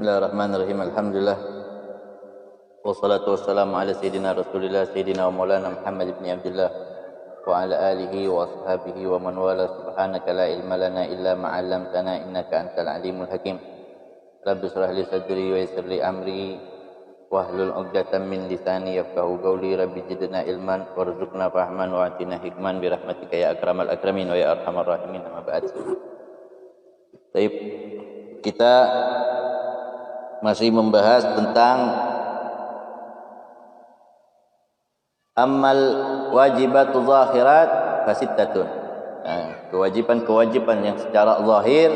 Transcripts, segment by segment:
Bismillahirrahmanirrahim. Alhamdulillah. Wassalatu wassalamu ala sayyidina Rasulillah sayyidina wa maulana Muhammad ibn Abdullah wa ala alihi wa ashabihi wa man wala. Subhanaka la ilma lana illa ma 'allamtana innaka antal alimul hakim. Rabbi shrah li sadri wa yassir li amri wahlul 'uqdatam min lisani yafqahu qawli. Rabbi zidna ilman warzuqna fahman wa atina hikman bi rahmatika ya akramal akramin wa ya arhamar rahimin. Amma ba'd. Baik, kita masih membahas tentang amal wajibatu zahirat fasittatun. Nah, kewajiban-kewajiban yang secara zahir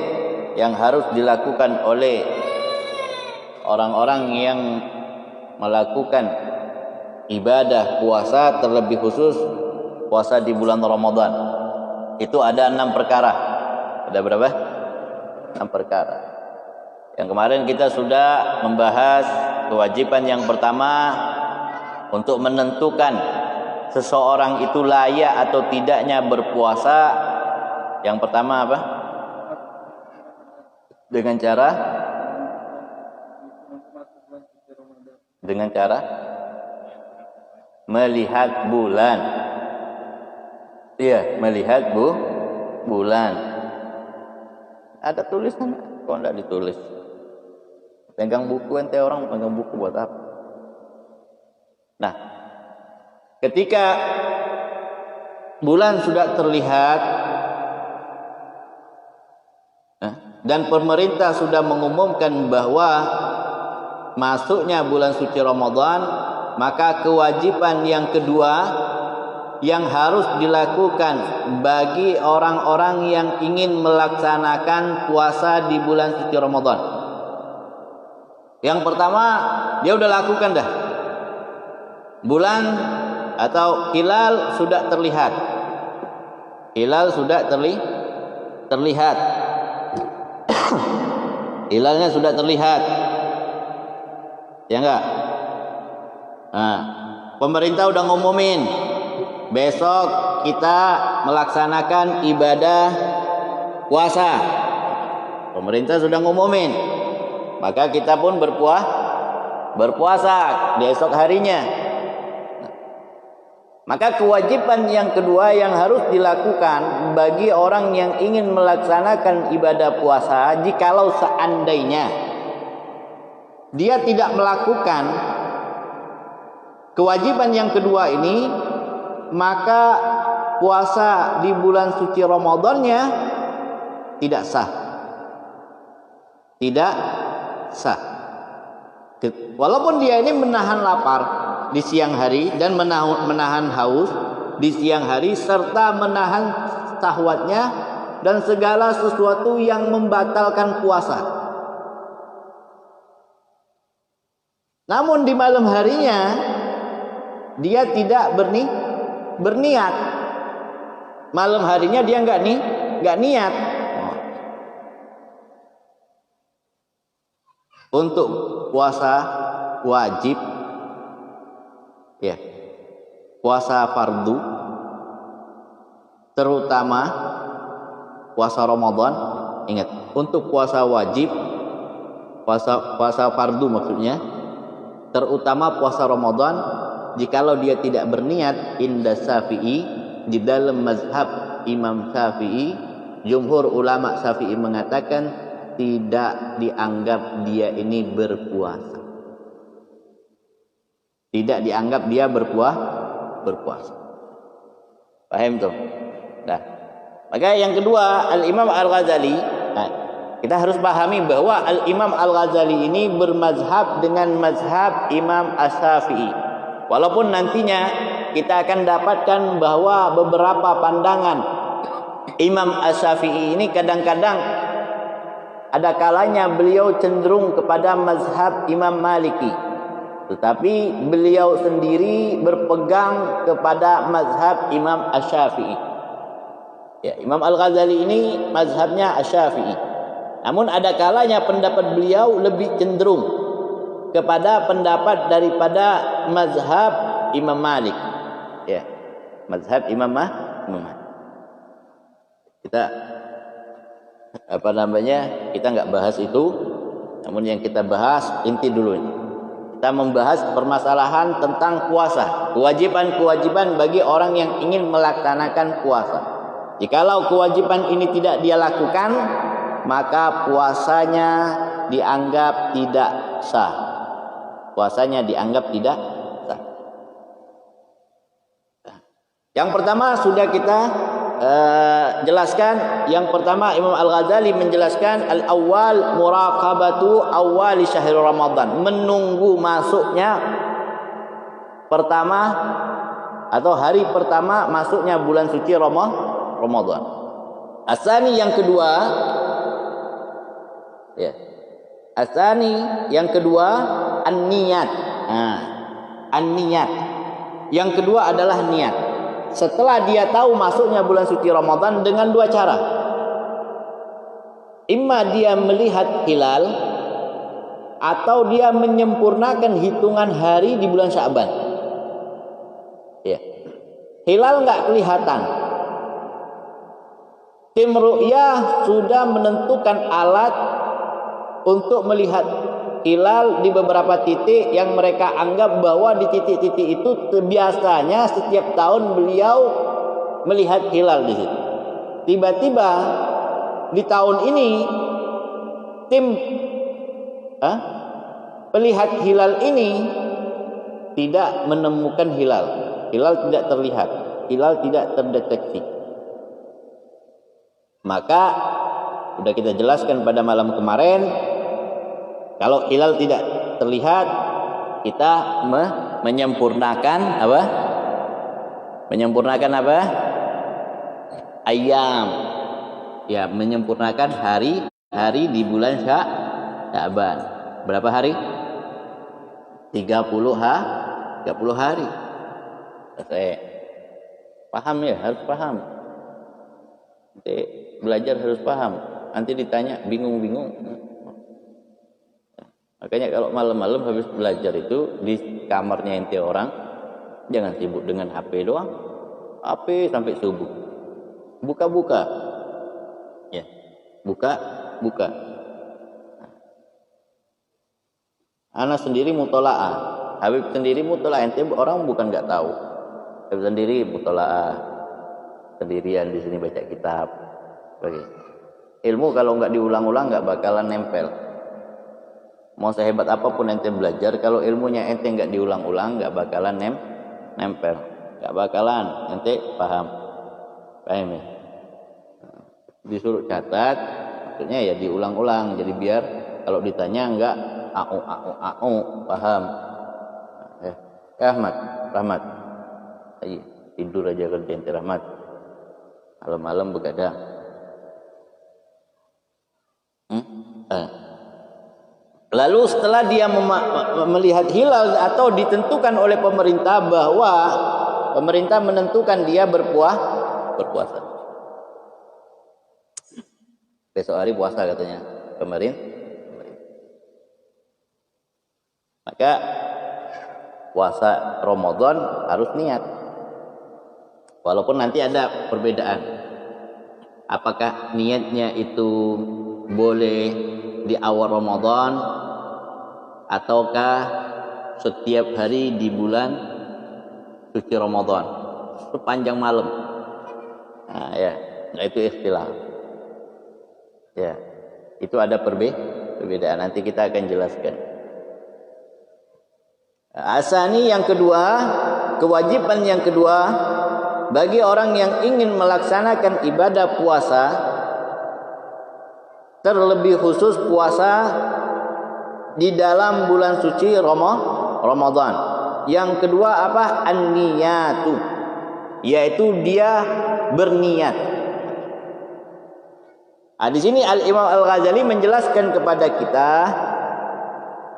yang harus dilakukan oleh orang-orang yang melakukan ibadah puasa, terlebih khusus puasa di bulan Ramadan. Itu ada 6 perkara. Ada berapa? 6 perkara. Yang kemarin kita sudah membahas kewajiban yang pertama untuk menentukan seseorang itu layak atau tidaknya berpuasa. Yang pertama apa? Dengan cara melihat bulan. Iya, melihat bulan. Ada tulisan, kok enggak ditulis? Pegang buku, ente orang pegang buku buat apa? Nah, ketika bulan sudah terlihat dan pemerintah sudah mengumumkan bahwa masuknya bulan suci Ramadan, maka kewajiban yang kedua yang harus dilakukan bagi orang-orang yang ingin melaksanakan puasa di bulan suci Ramadan. Yang pertama, dia udah lakukan dah. Bulan atau hilal sudah terlihat. Hilal sudah terlihat. Hilalnya sudah terlihat. Ya enggak? Nah, pemerintah udah ngumumin besok kita melaksanakan ibadah puasa. Pemerintah sudah ngumumin. Maka kita pun berpuasa di esok harinya. Maka kewajiban yang kedua yang harus dilakukan bagi orang yang ingin melaksanakan ibadah puasa, jikalau seandainya dia tidak melakukan kewajiban yang kedua ini, maka puasa di bulan suci Ramadannya tidak sah. Tidak sah. Walaupun dia ini menahan lapar di siang hari dan menahan haus di siang hari, serta menahan syahwatnya dan segala sesuatu yang membatalkan puasa. Namun di malam harinya dia tidak berniat. Malam harinya dia enggak niat. Untuk puasa wajib, ya, puasa fardu, terutama puasa Ramadan. Ingat, untuk puasa wajib, puasa fardu maksudnya, terutama puasa Ramadan, jikalau dia tidak berniat, inda Syafi'i, di dalam mazhab Imam Syafi'i, jumhur ulama Syafi'i mengatakan tidak dianggap dia ini berpuasa. Tidak dianggap dia berpuasa. Paham tuh? Nah, maka yang kedua, Al-Imam Al-Ghazali, kita harus pahami bahwa Al-Imam Al-Ghazali ini bermazhab dengan mazhab Imam Asy-Syafi'i. Walaupun nantinya kita akan dapatkan bahwa beberapa pandangan Imam Asy-Syafi'i ini kadang-kadang ada kalanya beliau cenderung kepada mazhab Imam Maliki, tetapi beliau sendiri berpegang kepada mazhab Imam Asy-Syafi'i. Ya, Imam Al-Ghazali ini mazhabnya Asy-Syafi'i. Namun ada kalanya pendapat beliau lebih cenderung kepada pendapat daripada mazhab Imam Malik. Ya, mazhab Imam Malik. Kita kita nggak bahas itu Namun yang kita bahas inti dulu ini. Kita membahas permasalahan tentang puasa, kewajiban-kewajiban bagi orang yang ingin melaksanakan puasa. Jikalau kewajiban ini tidak dia lakukan, maka puasanya dianggap tidak sah. Puasanya dianggap tidak sah. Yang pertama sudah kita jelaskan. Yang pertama Imam Al-Ghazali menjelaskan al-awwal muraqabatu awwali syahr Ramadan, menunggu masuknya pertama atau hari pertama masuknya bulan suci Ramadan. Asani yang kedua, ya. Asani yang kedua an-niyat. An-niyat. Yang kedua adalah niat. Setelah dia tahu masuknya bulan suci Ramadan dengan dua cara. Imma dia melihat hilal atau dia menyempurnakan hitungan hari di bulan Sya'ban. Ya. Hilal enggak kelihatan. Tim ru'yah sudah menentukan alat untuk melihat hilal di beberapa titik yang mereka anggap bahwa di titik-titik itu biasanya setiap tahun beliau melihat hilal di situ. Tiba-tiba di tahun ini tim pelihat hilal ini tidak menemukan hilal. Hilal tidak terlihat, hilal tidak terdeteksi. Maka sudah kita jelaskan pada malam kemarin, kalau hilal tidak terlihat, kita menyempurnakan apa? Menyempurnakan apa? Ayam. Ya, menyempurnakan hari di bulan Sya'ban. Berapa hari? 30 hari. Saya paham ya, harus paham. Nanti belajar harus paham. Nanti ditanya bingung-bingung. Makanya kalau malam-malam habis belajar itu di kamarnya ente orang, jangan sibuk dengan HP doang. HP sampai subuh. Buka-buka. Ya. Buka. Anak sendiri mutola'ah. Habib sendiri mutola'ah. Ente orang bukan enggak tahu. Habib sendiri mutola'ah. Sendirian di sini baca kitab. Begitu. Ilmu kalau enggak diulang-ulang enggak bakalan nempel. Mau sehebat apapun ente belajar, kalau ilmunya ente nggak diulang-ulang, nggak bakalan nempel, nggak bakalan ente paham ya? Disuruh catat, maksudnya ya diulang-ulang, jadi biar kalau ditanya nggak paham. Rahmat, ayo tidur aja kerja ente Rahmat, malam-malam begadang. Lalu setelah dia melihat hilal atau ditentukan oleh pemerintah bahwa pemerintah menentukan dia berpuasa. Besok hari puasa katanya pemerintah. Maka puasa Ramadan harus niat. Walaupun nanti ada perbedaan. Apakah niatnya itu boleh di awal Ramadan ataukah setiap hari di bulan suci Ramadan sepanjang malam. Nah itu ikhtilaf. Ya, itu ada perbedaan. Nanti kita akan jelaskan. Asani yang kedua, kewajiban yang kedua bagi orang yang ingin melaksanakan ibadah puasa, terlebih khusus puasa di dalam bulan suci Ramadan. Yang kedua apa? An-niyatu, yaitu dia berniat. Di sini Al-Imam Al-Ghazali menjelaskan kepada kita,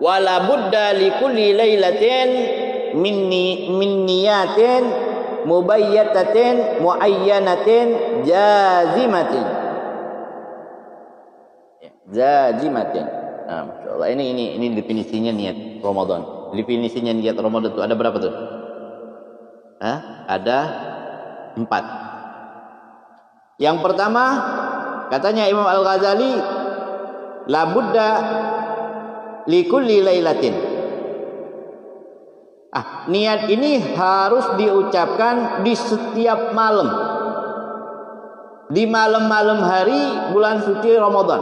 wala budda li kulli lailatin min niyatin mubayyatatin muayyanatin jazimatin. Nah, masyaallah ini definisinya niat Ramadan. Definisinya niat Ramadan itu ada berapa tuh? Ada 4. Yang pertama katanya Imam Al-Ghazali, la budda likulli lailatin. Niat ini harus diucapkan di setiap malam. Di malam-malam hari bulan suci Ramadan.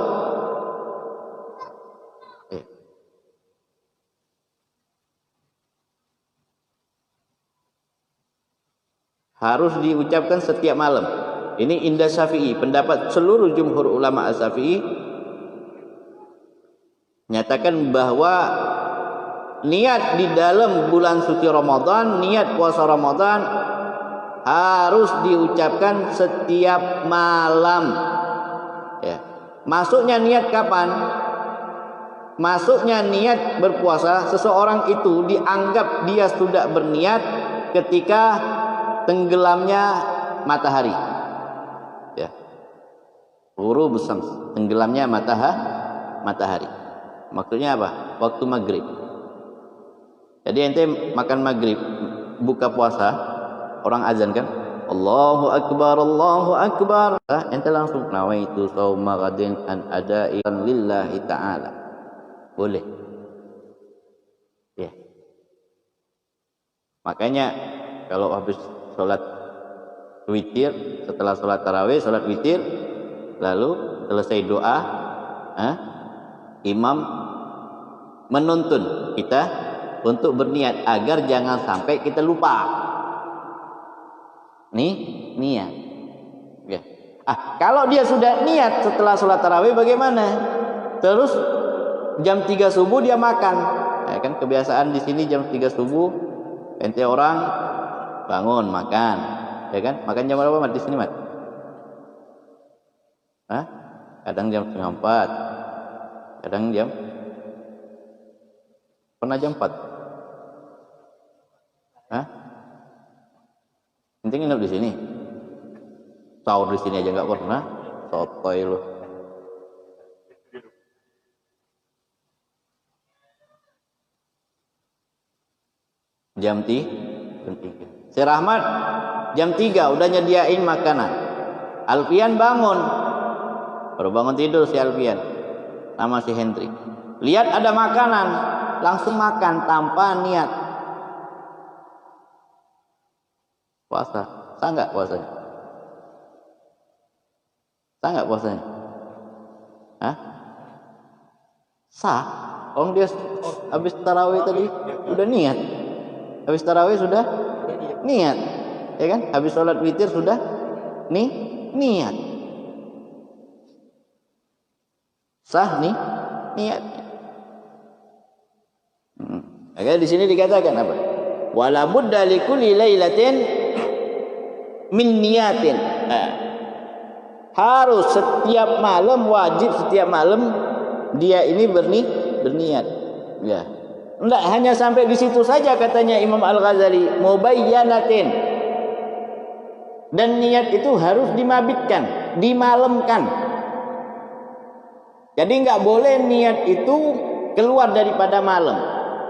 Harus diucapkan setiap malam. Ini indah Syafi'i, pendapat seluruh jumhur ulama As-Syafi'i nyatakan bahwa niat di dalam bulan suci Ramadan, niat puasa Ramadan harus diucapkan setiap malam. Ya. Masuknya niat kapan? Masuknya niat berpuasa, seseorang itu dianggap dia sudah berniat ketika tenggelamnya matahari. Ya. Ghurub syams, tenggelamnya matahari. Maksudnya apa? Waktu maghrib. Jadi ente makan maghrib, buka puasa, orang azan kan, Allahu Akbar, Allahu Akbar. Ente langsung nawaitu shauma ghadin an adaikan lillahi ta'ala. Boleh. Ya. Makanya kalau habis sholat witir, setelah sholat tarawih, sholat witir, lalu selesai doa, imam menuntun kita untuk berniat agar jangan sampai kita lupa. Niat. Ya. Kalau dia sudah niat setelah sholat tarawih bagaimana? Terus jam 3 subuh dia makan. Ya kan kebiasaan di sini jam 3 subuh ente orang bangun makan. Ya kan? Makan jam berapa Mat di sini Mat? Kadang jam 3:30. Kadang pernah jam 4. Ente nginep di sini. Sahur di sini aja nggak pernah. Sotoy lu. Jam 3. Si Rahmat jam 3 udah nyediain makanan. Alfian bangun. Baru bangun tidur si Alfian sama si Hendrik. Lihat ada makanan, langsung makan tanpa niat. Puasa, sah nggak puasanya? Sah nggak puasanya? Sah. Orang dia habis tarawih tadi udah niat. Habis tarawih sudah niat, ya kan? Habis sholat witir sudah niat. Sah niatnya. Maka di sini dikatakan apa? Wala budda likulli lailatin min niyatin. Harus setiap malam, wajib setiap malam dia ini berniat. Ya. Enggak hanya sampai di situ saja katanya Imam Al-Ghazali, mubayyanatin. Dan niat itu harus dimabitkan, dimalamkan. Jadi enggak boleh niat itu keluar daripada malam.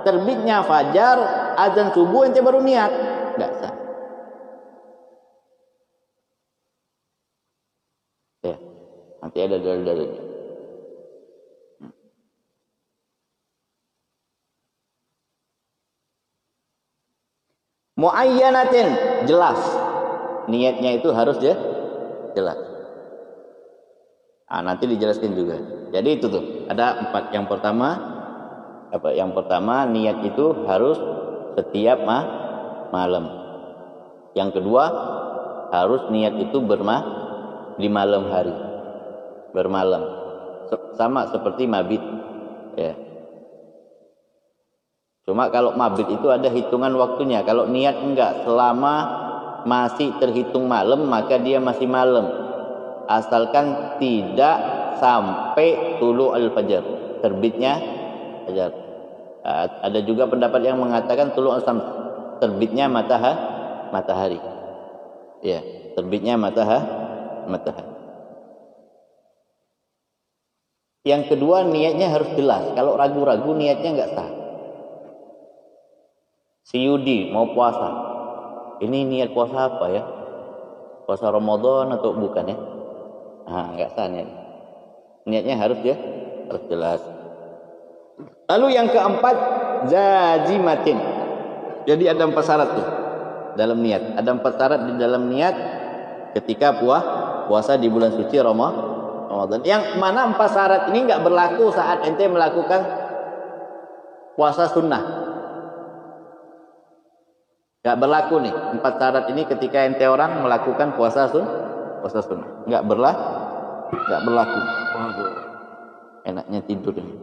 Terbitnya fajar, azan subuh ente baru niat. Enggak sah. Ya, nanti ada dalil-dalilnya. Muayyanatin, jelas. Niatnya itu harus jelas. Nanti dijelaskan juga. Jadi itu tuh, ada 4. Yang pertama apa? Yang pertama niat itu harus setiap malam. Yang kedua harus niat itu di malam hari. Bermalam. Sama seperti mabit. Ya. Cuma kalau mabit itu ada hitungan waktunya. Kalau niat enggak, selama masih terhitung malam maka dia masih malam. Asalkan tidak sampai tulu al-fajar, terbitnya fajar. Ada juga pendapat yang mengatakan tulu al-syams, terbitnya matahari. Ya, terbitnya matahari. Yang kedua niatnya harus jelas. Kalau ragu-ragu niatnya enggak sah. Si Yudi mau puasa. Ini niat puasa apa ya? Puasa Ramadan atau bukan ya? Enggak sah niat. Niatnya harus jelas. Lalu yang keempat, jazimatin. Jadi ada 4 syarat tuh dalam niat. Ada 4 syarat di dalam niat ketika puasa di bulan suci Ramadan. Yang mana 4 syarat ini nggak berlaku saat ente melakukan puasa sunnah. Nggak berlaku nih 4 syarat ini ketika ente orang melakukan puasa sunnah. Nggak berlaku. Waduh, enaknya tidur ini.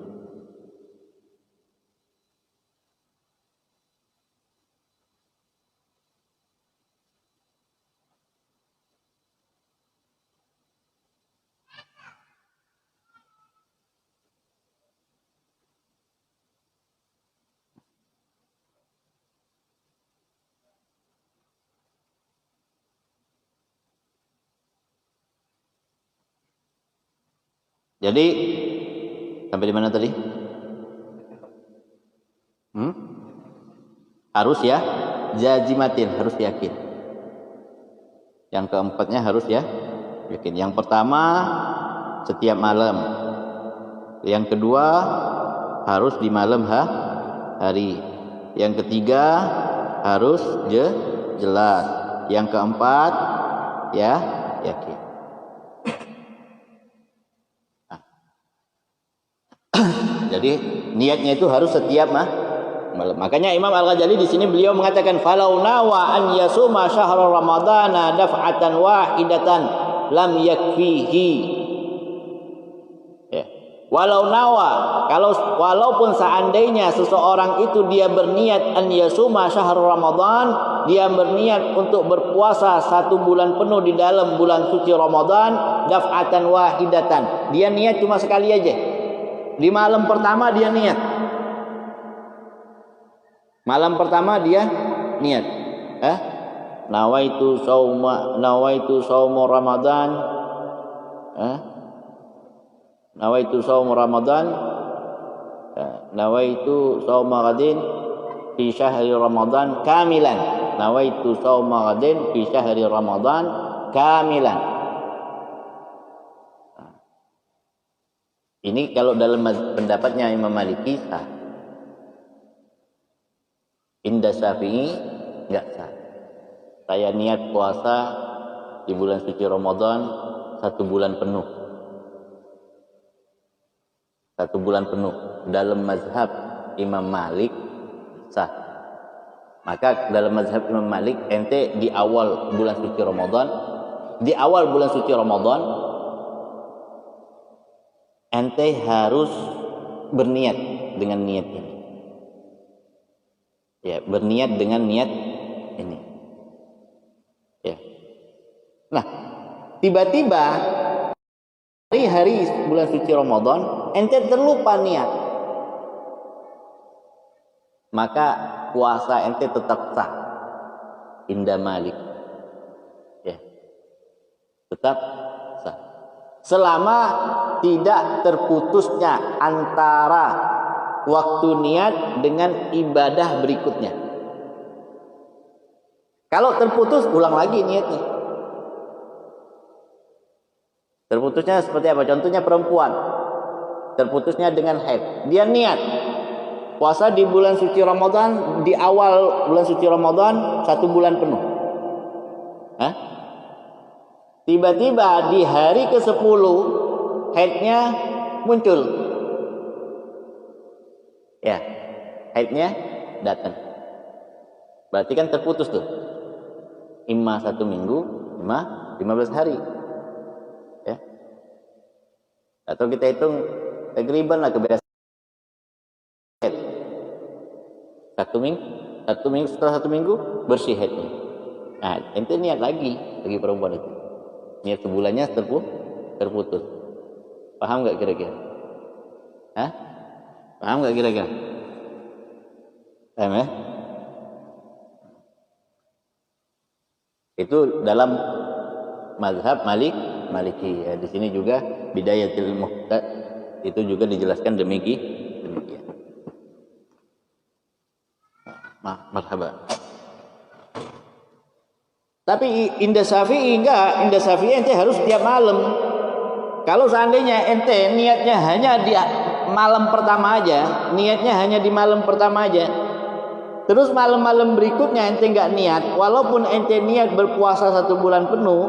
Jadi sampai di mana tadi? Harus ya, jazimatin, harus yakin. Yang keempatnya harus ya yakin. Yang pertama setiap malam. Yang kedua harus di malam hari. Yang ketiga harus jelas. Yang keempat ya yakin. Jadi niatnya itu harus setiap malam. Makanya Imam Al-Ghazali di sini beliau mengatakan falau nawa an yasuma syahrul ramadana daf'atan wahidatan lam yakfihi. Ya. Walau nawa, walaupun seandainya seseorang itu dia berniat an yasuma syahrul ramadan, dia berniat untuk berpuasa 1 bulan penuh di dalam bulan suci Ramadan, daf'atan wahidatan. Dia niat cuma sekali aja. Di malam pertama dia niat. Malam pertama dia niat. Nawaitu shauma Ramadan. Nawaitu shauma Ramadan. Nawaitu shauma ghadin fi syahri Ramadan kamilan. Nawaitu shauma ghadin fi syahri Ramadan kamilan. Ini kalau dalam pendapatnya Imam Maliki sah. Indah Syafi'i enggak sah. Saya niat puasa di bulan suci Ramadan 1 bulan penuh. 1 bulan penuh. Dalam mazhab Imam Malik sah. Maka dalam mazhab Imam Malik ente di awal bulan suci Ramadan ente harus berniat dengan niat ini. Ya, berniat dengan niat ini. Ya. Nah, tiba-tiba hari bulan suci Ramadan ente terlupa niat. Maka puasa ente tetap sah. Indah Malik. Ya. Tetap sah. Selama tidak terputusnya antara waktu niat dengan ibadah berikutnya. Kalau terputus, ulang lagi niatnya. Terputusnya seperti apa? Contohnya perempuan. Terputusnya dengan haid. Dia niat puasa di bulan suci Ramadan, di awal bulan suci Ramadan 1 bulan penuh. Tiba-tiba di hari ke-10 haidnya muncul. Ya, haidnya datang. Berarti kan terputus tuh. Imma 1 minggu, imma 15 hari. Ya. Atau kita hitung takriban lah kebiasaan. 1 minggu setelah 1 minggu bersih haidnya. Nah, ente niat lagi perempuan itu. Niat sebulannya terputus. Paham nggak kira-kira? Paham nggak kira-kira? Paham ya? Itu dalam mazhab Maliki. Ya, di sini juga Bidayatul Muhtad itu juga dijelaskan demikian. Marhaba. Tapi Indah Syafi'i enggak. Indah Syafi'i ente harus setiap malam. Kalau seandainya ente niatnya hanya di malam pertama aja, niatnya hanya di malam pertama aja. Terus malam-malam berikutnya ente nggak niat, walaupun ente niat berpuasa 1 bulan penuh,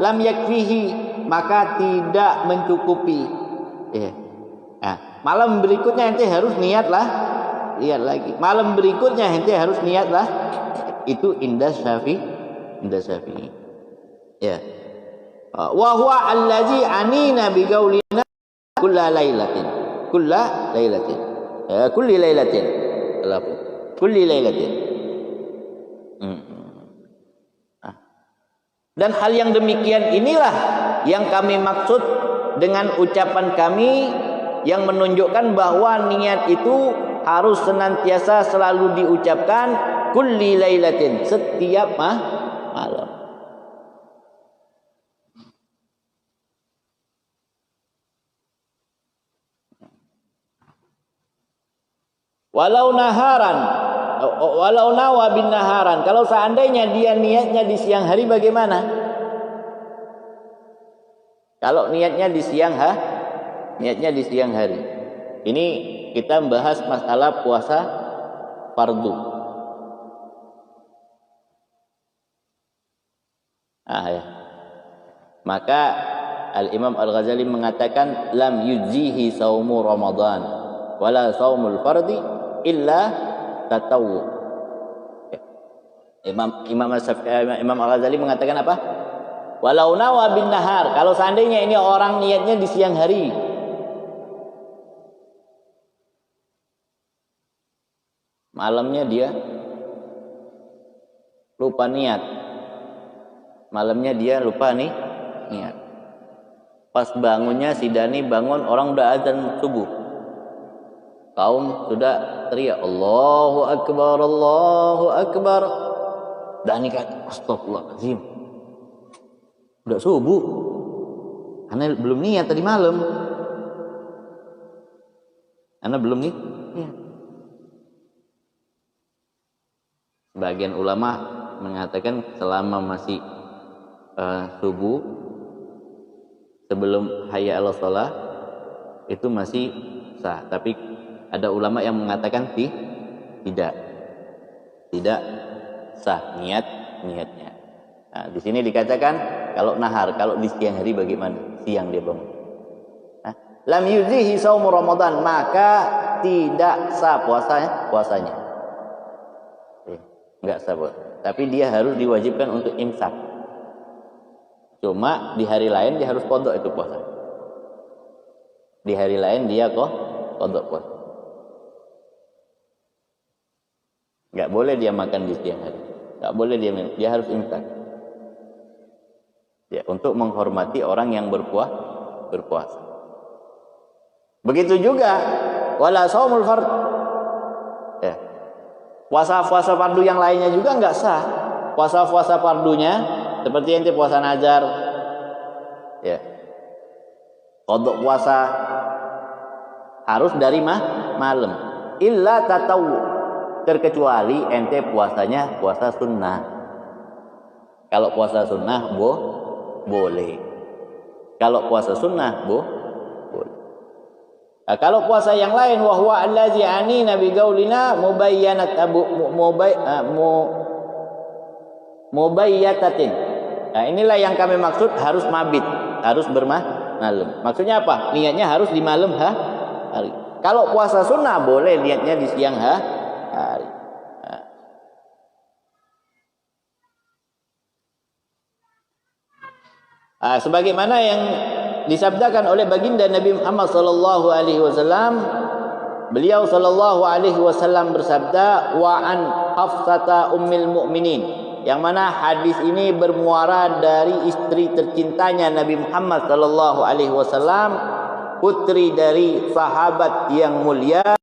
lam yakfihi, maka tidak mencukupi. Malam berikutnya ente harus niat lagi. Malam berikutnya ente harus niat lah. Itu indah Syafi'i. Ya. Wa huwa allazi anina bi qaulina kulli lailatin. Dan hal yang demikian inilah yang kami maksud dengan ucapan kami yang menunjukkan bahwa niat itu harus senantiasa selalu diucapkan kulli lailatin, setiap malam. Walau nawa bin naharan, kalau seandainya dia niatnya di siang hari bagaimana? Kalau niatnya di siang hari. Ini kita membahas masalah puasa fardu. Maka Al-Imam Al-Ghazali mengatakan lam yujzihi saumu Ramadan wala saumul fardi illa tatawwu. Imam Al-Ghazali mengatakan apa? Walau nawa bin nahar, kalau seandainya ini orang niatnya di siang hari, malamnya dia lupa niat. Niat. Pas bangunnya si Dani bangun, orang udah azan subuh. Kaum sudah teriak Allahu Akbar. Dani kata astagfirullahaladzim, udah subuh, ana belum niat tadi malam. Sebagian ulama mengatakan selama masih subuh, sebelum hayya 'alas shalah, itu masih sah. Tapi ada ulama yang mengatakan tidak sah niatnya. Nah, di sini dikatakan kalau nahar, kalau di siang hari bagaimana? Siang dia bangun. Lam yuzihi saumu Ramadan, maka tidak sah puasanya. Enggak sah. Tapi dia harus diwajibkan untuk imsak. Cuma di hari lain dia harus qadha itu puasa. Di hari lain dia qadha puasa. Enggak boleh dia makan di siang hari. Enggak boleh dia minum. Dia harus imsak. Ya, untuk menghormati orang yang berpuasa. Begitu juga wala shaumul fard. Ya. Puasa-puasa fardu yang lainnya juga enggak sah. Puasa-puasa fardunya seperti ente puasa nazar, ya, qadha puasa harus dari malam. Illa tatawwu, terkecuali ente puasanya puasa sunnah. Kalau puasa sunnah boleh. Kalau puasa sunnah boleh. Nah, kalau puasa yang lain wa huwa allazi anina bi qaulina mubayyatatin. Nah, inilah yang kami maksud harus mabit, harus bermalam. Maksudnya apa? Niatnya harus di malam hari. Kalau puasa sunnah boleh niatnya di siang hari. Sebagaimana yang disabdakan oleh baginda Nabi Muhammad sallallahu alaihi wasallam, beliau sallallahu alaihi wasallam bersabda, wa an Hafsata ummil mukminin, yang mana hadis ini bermuara dari istri tercintanya Nabi Muhammad sallallahu alaihi wasallam, putri dari sahabat yang mulia,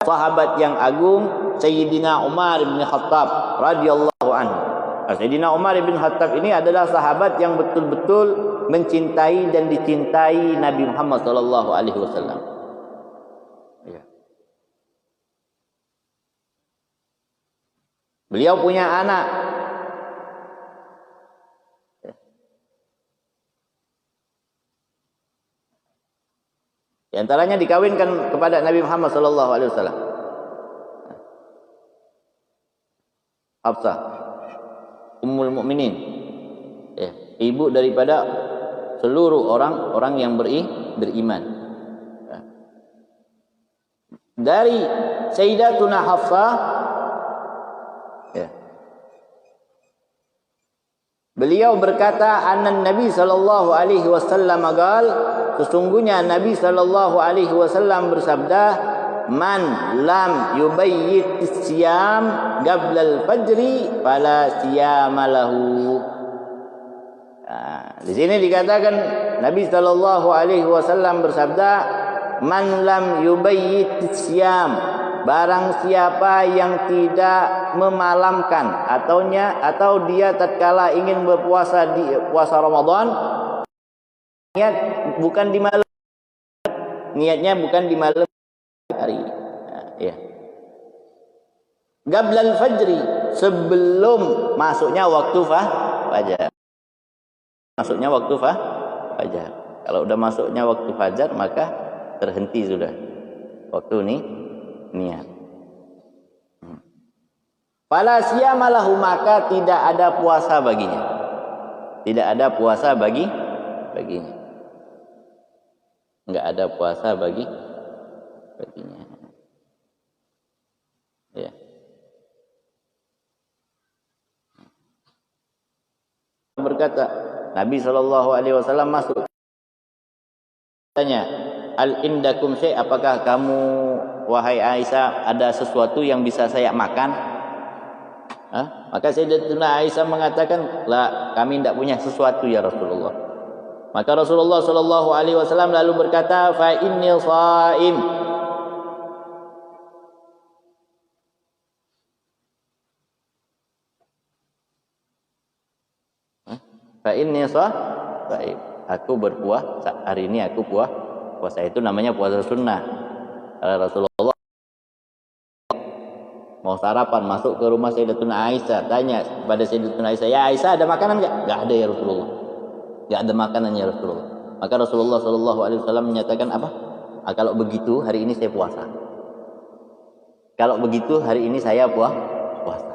sahabat yang agung, Sayyidina Umar bin Khattab radhiyallahu anhu. Sayyidina Umar bin Khattab ini adalah sahabat yang betul-betul mencintai dan dicintai Nabi Muhammad sallallahu alaihi wasallam. Ya. Beliau punya anak. Di antaranya dikawinkan kepada Nabi Muhammad sallallahu alaihi wasallam. Hafsah Ummul Mukminin, ya, ibu daripada seluruh orang yang beriman. Ya. Dari Sayyidatuna Hafsah, ya, beliau berkata, "Anna Nabi sallallahu alaihi wasallam qaal," sesungguhnya Nabi sallallahu alaihi wasallam bersabda, "Man lam yubayyit siyam qablal fajri fala siyama lahu." Nah, di sini dikatakan Nabi sallallahu alaihi wasallam bersabda, "Man lam yubayyit siyam," barang siapa yang tidak memalamkan atau dia tatkala ingin berpuasa di puasa Ramadan, niatnya bukan di malam hari. Nah, ya. Qablal fajri, sebelum masuknya waktu fajar. Masuknya waktu fajar. Kalau udah masuknya waktu fajar maka terhenti sudah. Waktu ini niat. Fala siyama lahu, maka tidak ada puasa baginya. Tidak ada puasa baginya. Enggak ada puasa baginya. Ya. Berkata Nabi sallallahu alaihi wasallam masuk. Tanya, "Al indakum syai', apakah kamu wahai Aisyah ada sesuatu yang bisa saya makan?" Maka Sayyidatuna Aisyah mengatakan, "La, kami tidak punya sesuatu ya Rasulullah." Maka Rasulullah sallallahu alaihi wasallam lalu berkata, "Fa inni shaim." Fa inni shaim. Aku berpuasa hari ini, aku puasa itu namanya puasa sunnah. Rasulullah mau sarapan, masuk ke rumah Sayyidatuna Aisyah, tanya kepada Sayyidatuna Aisyah, "Ya Aisyah, ada makanan enggak?" "Enggak ada ya Rasulullah." "Enggak ada makanan ya Rasulullah." Maka Rasulullah sallallahu alaihi wasallam menyatakan apa? Kalau begitu hari ini saya puasa. Kalau begitu hari ini saya puasa.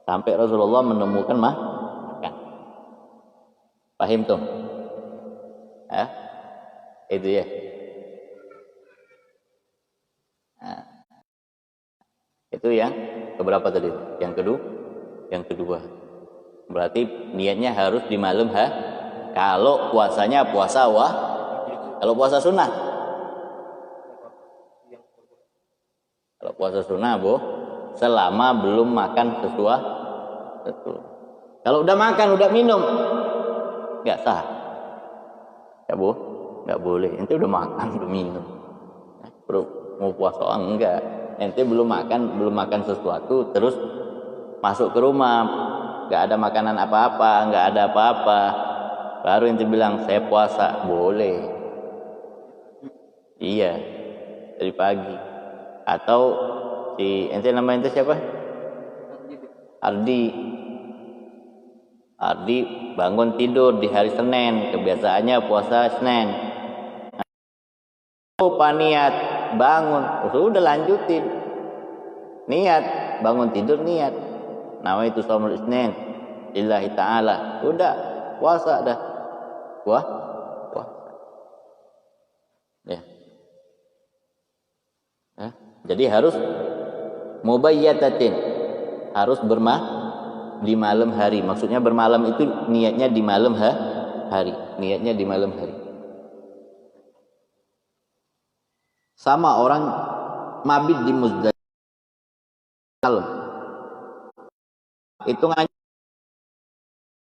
Sampai Rasulullah menemukan makan. Paham tuh? Itu ya. Nah, itu yang keberapa tadi? Yang kedua. Berarti niatnya harus di malam kalau puasanya puasa kalau puasa sunnah. Kalau puasa sunnah, selama belum makan sesuatu. Kalau udah makan, udah minum, enggak sah. Ya, enggak boleh. Ente udah makan, udah minum. Mau puasa enggak. Ente belum makan sesuatu, terus masuk ke rumah, enggak ada makanan apa-apa, enggak ada apa-apa. Baru ente bilang saya puasa, boleh. Iya. Dari pagi. Atau ente nama ente siapa? Ardi bangun tidur di hari Senin, kebiasaannya puasa Senin. Niat bangun, sudah lanjutin. Niat bangun tidur, niat. Nawaitu shaumul Isnin lillahi ta'ala. Udah puasa dah. Puasa. Ya. Jadi harus mubayyatatin, harus di malam hari. Maksudnya bermalam itu niatnya di malam hari. Niatnya di malam hari. Sama orang mabit di Muzdalifah malam. Hitungannya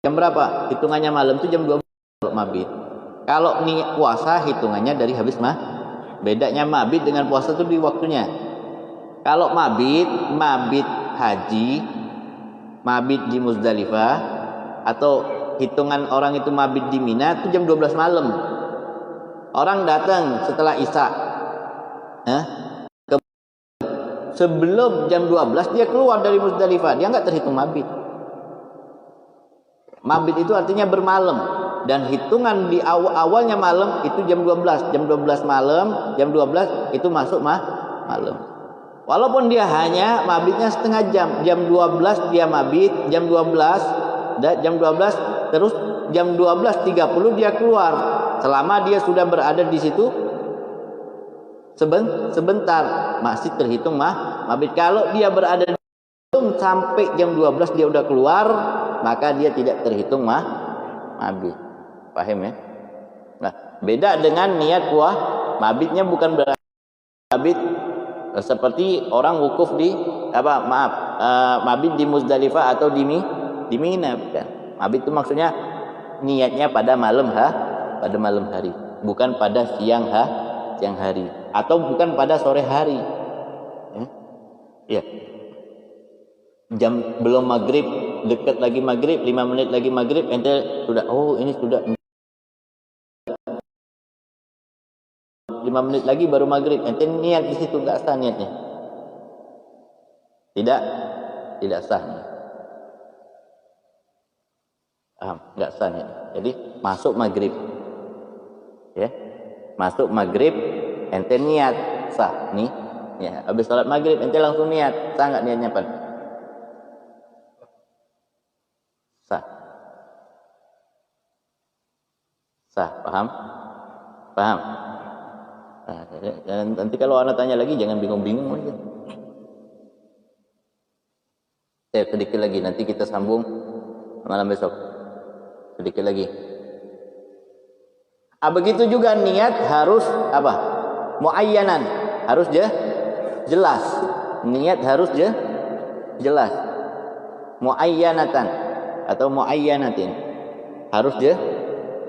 jam berapa? Hitungannya malam itu jam 12 kalau mabit. Kalau niat puasa hitungannya dari habis bedanya mabit dengan puasa itu di waktunya. Kalau mabit haji, mabit di Muzdalifah, atau hitungan orang itu mabit di Mina itu jam 12 malam. Orang datang setelah Isya. Sebelum jam 12 dia keluar dari Muzdalifah, dia enggak terhitung mabit. Mabit itu artinya bermalam. dan hitungan di awalnya malam itu jam 12 malam, jam 12 itu masuk malam. Walaupun dia hanya mabitnya setengah jam 12 dia mabit, jam 12 terus jam 12.30 dia keluar. Selama dia sudah berada di situ sebentar masih terhitung mabit. Kalau dia berada di situ sampai jam 12 dia udah keluar, maka dia tidak terhitung mabit. Paham ya? Nah, beda dengan niat puah. Mabitnya bukan berarti mabit seperti orang wukuf di mabit di Muzdalifah atau di Mina, bukan. Mabit itu maksudnya niatnya pada malam hari, bukan pada siang hari, atau bukan pada sore hari. Ya. Jam belum maghrib, dekat lagi maghrib, 5 menit lagi maghrib, ente sudah, oh ini sudah 5 menit lagi baru maghrib, ente niat di situ, nggak sah niatnya, tidak sah, nggak sah niatnya. Jadi masuk maghrib, ya, masuk maghrib, ente niat sah nih, ya, habis sholat maghrib ente langsung niat, sah nggak niatnya pan? Sah, paham? Nah, nanti kalau anak tanya lagi jangan bingung-bingung aja. Sedikit lagi, nanti kita sambung malam besok. Sedikit lagi. Begitu juga niat harus apa? Muayyanan, harus jelas. Niat harus jelas. Muayyanatan atau muayyanatin, harus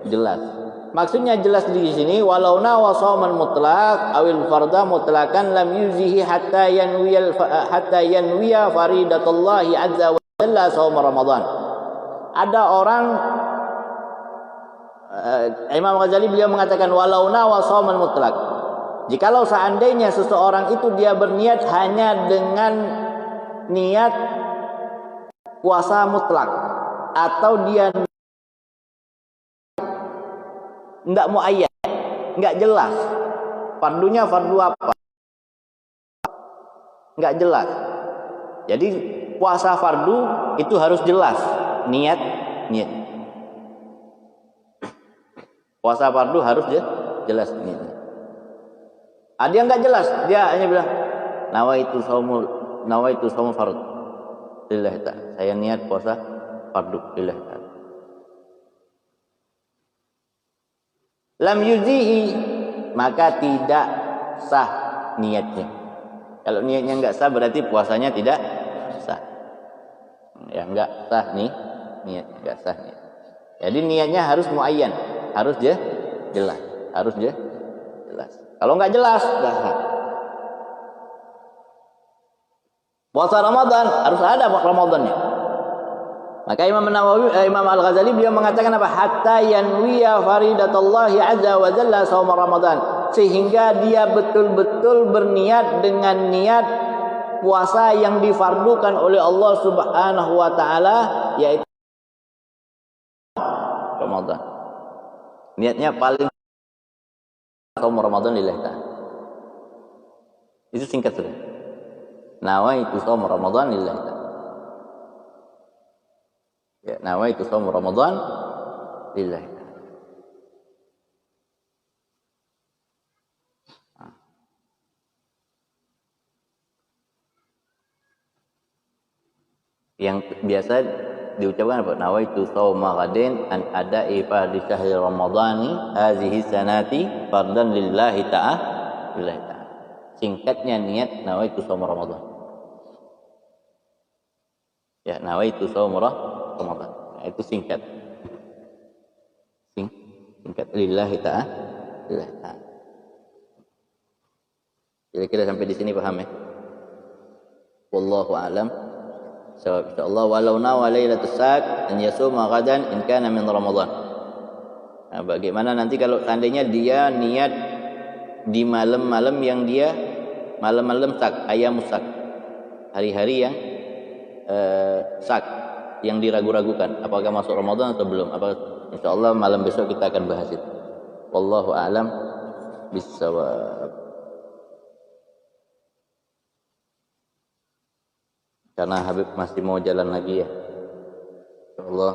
jelas. Maksudnya jelas di sini, walau nawa shauman mutlaq awil farda mutlaqan lam yuzihi hatta yanwiya faridatullahi azza wa jalla shaum Ramadan. Ada orang Imam Ghazali beliau mengatakan walau nawa shauman mutlaq. Jikalau seandainya seseorang itu dia berniat hanya dengan niat puasa mutlak, atau dia enggak muayyan, enggak jelas fardunya fardu apa, enggak jelas. Jadi puasa fardu itu harus jelas niat. Puasa fardu harus jelas niat. Ada yang enggak jelas, dia hanya bilang nawaitu shaumul fard lillahi ta'ala, saya niat puasa fardu lillahi ta'ala. Lam yuzihi, maka tidak sah niatnya. Kalau niatnya enggak sah berarti puasanya tidak sah. Ya enggak sah nih niat, enggak sah niat. Jadi niatnya harus muayyan, harus jelas, jelas. Kalau enggak jelas enggak sah. Puasa Ramadan harus ada Ramadannya. Maka Imam Al-Ghazali beliau mengatakan apa? Hatta yanwiya faridatullahi azza wa jalla shaum Ramadan, sehingga dia betul-betul berniat dengan niat puasa yang difardukan oleh Allah Subhanahu wa taala, yaitu Ramadan. Niatnya paling shaum Ramadan lillahi ta'ala. Itu singkat saja. Nawaitu shaum Ramadan lillahi ta'ala. Ya, nawaitu shaum Ramadan lillahi ta'ala. Yang biasa diucapkan apa? Nawaitu shauma ghadin an ada'i fardhi syahri ramadhani hazihi sanati fardan lillahi ta'ala. Singkatnya niat nawaitu shaum Ramadan. Ya, nawaitu shaum Ramadan. Itu singkat. Singkat lillahi ta'ala. Kira-kira sampai di sini paham ya? Wallahu a'lam. Insyaallah walau nawa lailatus sak an yasuma ghadan in kana min Ramadan. Nah, bagaimana nanti kalau seandainya dia niat di malam-malam yang dia malam-malam sak, ayamus sak, hari-hari yang sak, yang diragu-ragukan apakah masuk Ramadan atau belum, apakah Insyaallah malam besok kita akan bahas itu. Wallahu a'lam bissawab. Karena Habib masih mau jalan lagi ya. Insyaallah.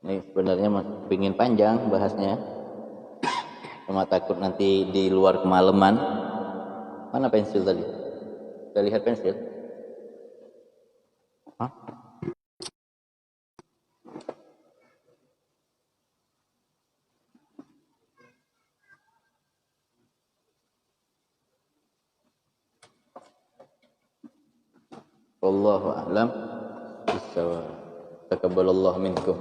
Ini sebenarnya pingin panjang bahasnya. Cuma takut nanti di luar kemalaman. Mana pensil tadi? Sudah lihat pensil? Hah? Wallahu a'lam bissawab. Taqabbalallahu minkum.